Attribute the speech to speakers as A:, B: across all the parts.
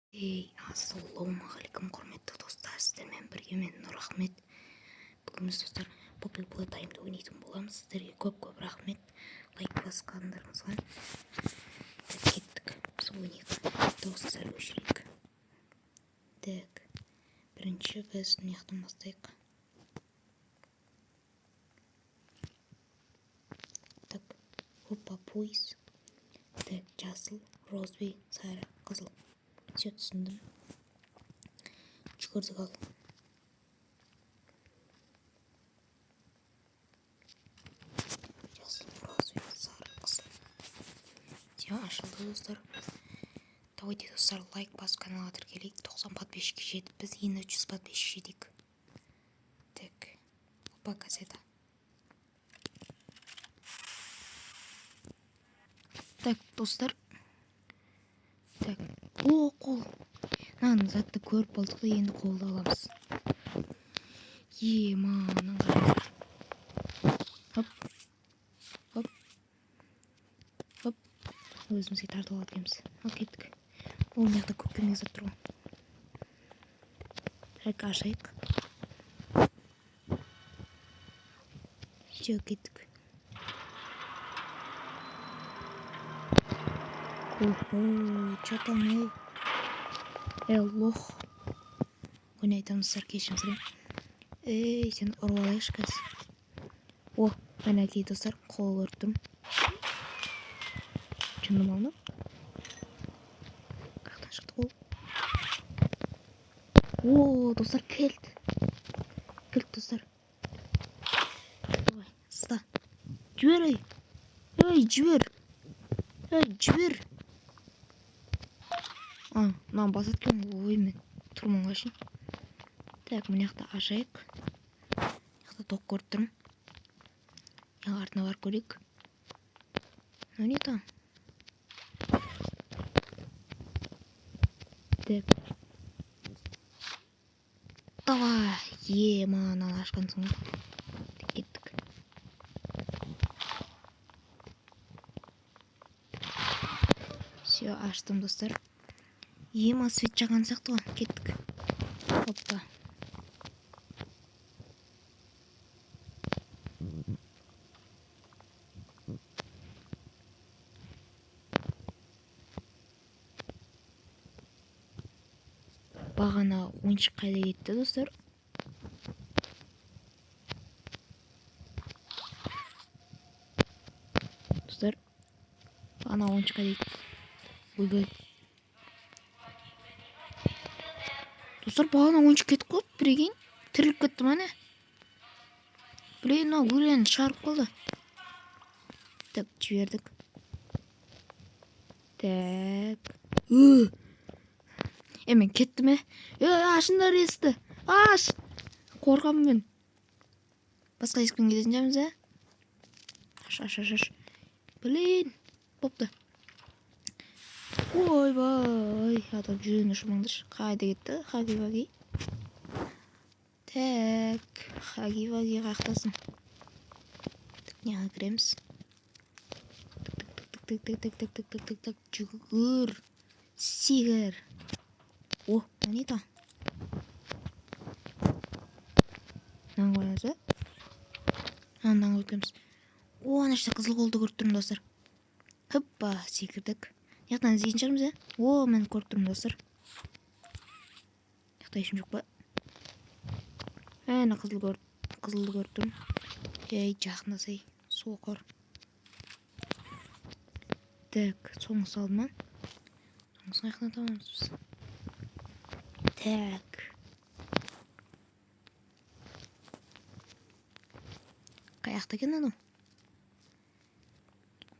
A: Ассалаумағалейкум құрметті достар, сіздермен бірге мен Нұрахмет. Бүгін біз достар Поппи таймда ойнайтын боламыз. Сіздерге көп рахмет лайк басқандарыңызға. Кеттік, біз ойнайық. Достар өшірейік. Так, бірінші біз мына жақтан бастайық. Так, опа, пояс. Так, жасыл, розовый, сары, қызыл. Все түсіндім. Жүгірдік ал. Жасыл, розовый, сары, қызыл. Все ашылды достар. Давайте достар лайк басып каналға тіркелейік. 90 подписчикке жетіп, біз енді 300 подписчик жетейік. Так, опа, газета. Так, достар. Так, о, қол. Мынаны затты көріп болдық, енді қолды аламыз. Маңның қараңдар. Хоп, хоп, хоп. Өзімізге тартып алып келеміз. Ал кеттік. Ол мына жақта көкке зат тұр ғой. Так, ашайық. Все, кеттік. Охо, че там, лох. Ойнайтамыздар, кешірім сұрайын. Сен ұрып алайықшы қазір. О, мінекей достар, қол көріп тұрмын. Шындым алды. Қаяқтан шықты қол? О, достар, келді. Келді достар. Ой, сыста. Жібер, жібер. Жібер. Мынаны басат екен. Ой, мен тұрмын қашын. Так, мына жақта ашайық. Мына жақта тоқ көріп тұрмын. Артына барып көрейік. Не там? Так. Давай. Мынаны ашқансың ғой. Кеттік. Все, аштым достар. Свет жаған сияқты ғой. Кеттік. Опа. Бағана ойыншық қайда кетті достар? Достар, бағана ойыншық қайда кетті? Ой. Достар, бағана ойыншық кетіп қалды, бірегейін. Тіріліп кетті мәне. Блин, өлен шарып қалды. Так, жібердік. Так. Мен кетті ме? Ашындар есті. Аш! Қорқамын мен. Басқа ескпен кететін жамыз, Аш. Блин, бопты. Ой, адам жүрегіне шумаңдыр. Қайда кетті? Хаги-ваги. Так, хаги-ваги қақтасын. Неға кіреміз. Так, жүгір. Сигір. О, не там? Мынаны қоямыз, Мынаны өткеміз. О, ана жерде қызыл қолды көріп тұрмын достар. Хоппа, секірдік. Яқтан іздейтін шығармыз, О, мен көріп тұрмын достар. Яқта ешім жоқ па? Ана қызылды көріп тұрмын. Жақындасай, соқыр. Так, соңғы салды ма? Соңғы яқтан табамыз біз. Так. Қаяқта екен анау?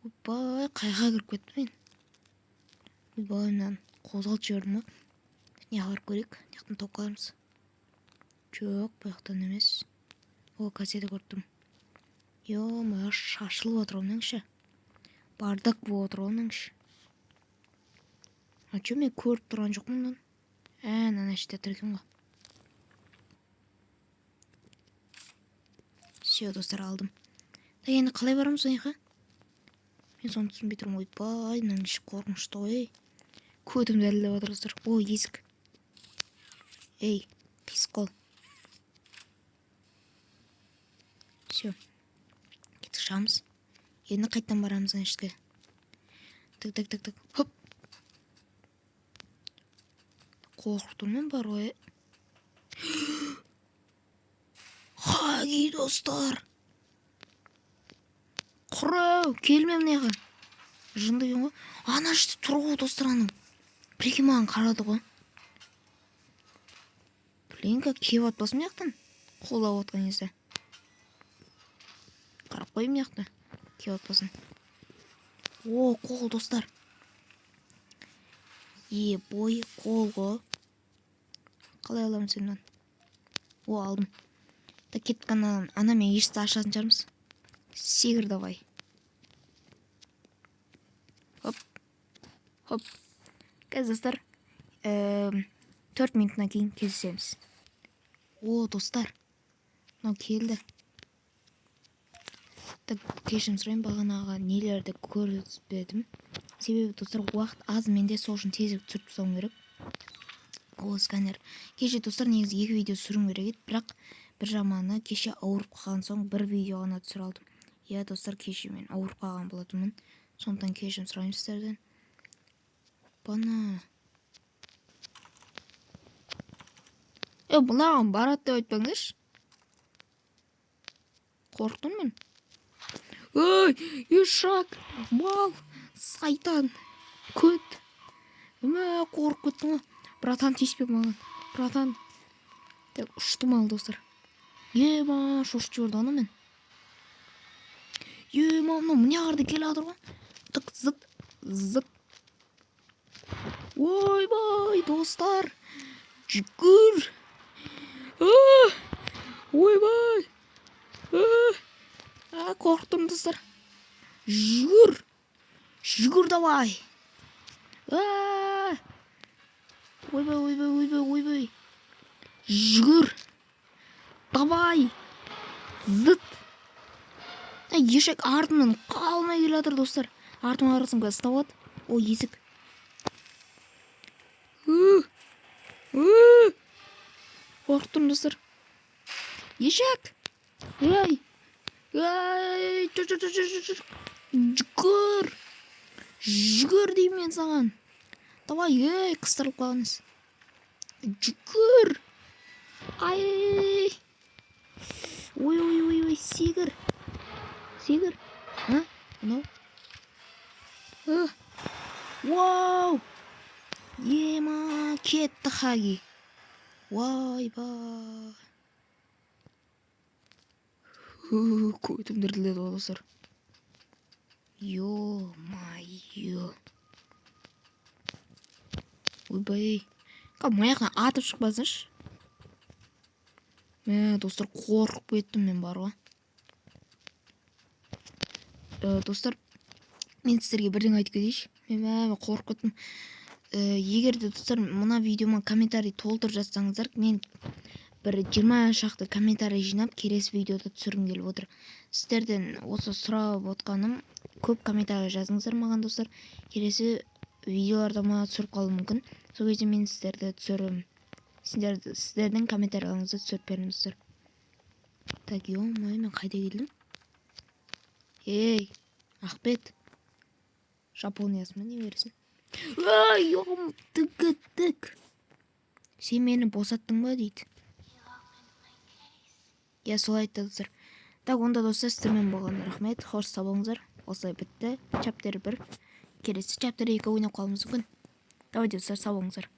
A: Опа, қайға кіріп кетті мен. Ойбай, мен қозғалып жібердім ма? Неға барып көрейік, яқтан топ қалармыз. Жоқ, бұл яқтан емес. О, газета көріп тұрмын. Ма шашылып отыр оныңшы. Бардак болып отыр оныңшы. Мен көріп тұрған жоқ мұндан. Ана іште тұр екен ғой. Все, достар, алдым. Енді қалай барамыз ойынға? Мен соны түсінбей тұрмын. Ойбай, мынаның іші қорқынышты ғой. көтім дәлелдеп отыр достар. О, есік. Ей, қисық қол. Все. Кетіп шығамыз. Енді қайттан барамыз ішке. Тік. Хоп. Қорқытумен бар ғой. Хаги достар. Құрау, келмем неға. Жынды екен ғой. Ана ішті тұр ғой достар аның. Прикинь маған қарады ғой. Блин, как кеп атпасын яқтан. Қолдап отқан кезде. Қарап қойым яқты. Кеп атпасын. О, қол достар. Бой, қол ғой. Қалай аламын сенен? О, алдым. Да кеткен ана мен ешті ашатын жармыз. Сегір давай. Хоп. Қазір достар 4 минуттан кейін кездесеміз. О, достар. Мынау келді. Кешірім сұрайын, бағанағы нелерді көрсетпедім. Себебі достар уақыт аз, менде сол үшін тезірек түсіріп тастауым керек. О, сканер. Кеше достар негізі 2 видео түсірім керек еді, бірақ бір жаманы кеше ауырып қалған соң бір видео ғана түсіре алдым. Иә, достар, кеше мен ауырып қалған болатынмын. Сондықтан кешірім сұраймын сіздерден. Бана. Бұнаған барат деп айтпаңдаршы. Қорқтым мен. Ой, ешак, мал, сайтан, көт. Қорқып кеттің ғой. Братан, тиіспе маған. Братан. Ұштым ал, достар. Ема, шошып жіберді ана мен. Ема, мына қарды келе адыр ғой. Тық, зыт. Ойбай, достар. Жүгір. Ойбай. Қорқтым, достар. Жүгір давай. Ойбай. Жүгір. Давай. Зыт. Ешек артымнан қалмай келе жатыр, достар. Артыма қарасам қазір ұстап алады. О, есік. Қорқтым, достар. Ешек. Жүгір деймін мен саған. Давай, қыстырылып қалыңыз. Жүгір. Ой, сегір. Мынау. Вау. Ема, кетті хаги. Ойбай. Көтім дірділеді ғой, достар. Ё-майё. Ойбай. Маяқына атып шықпасыншы. Достар, қорқып кеттім мен бар ғой. Достар, мен сіздерге бірден айтып кетейінші. Мен қорқып кеттім. Егер де достар мына видеома комментарий толтырып жазсаңыздар, мен бір 20 шақты комментарий жинап келесі видеода түсіргім келіп отыр. Сіздерден осы сұрап отқаным, көп комментарий жазыңыздар маған, достар. Келесі видеоларда ма түсіріп қалуы мүмкін. Сол кезде мен сіздерді түсірем. Сіздердің комментарийларыңызды түсіріп беремін, достар. Так, ё-май, мен қайда келдім? Ей, Ақбет. Жапониясың ба, не бересің? Ой, тік. Сен мені босаттың ба, дейді. Я, солай айтты, достар. Так, онда достар, сіздермен болған рахмет. Хош сау болыңыздар. Осылай бітті. Чаптер 1. Келесі чаптер 2 ойнап қалуымыз мүмкін. Давай, достар, сау болыңыздар.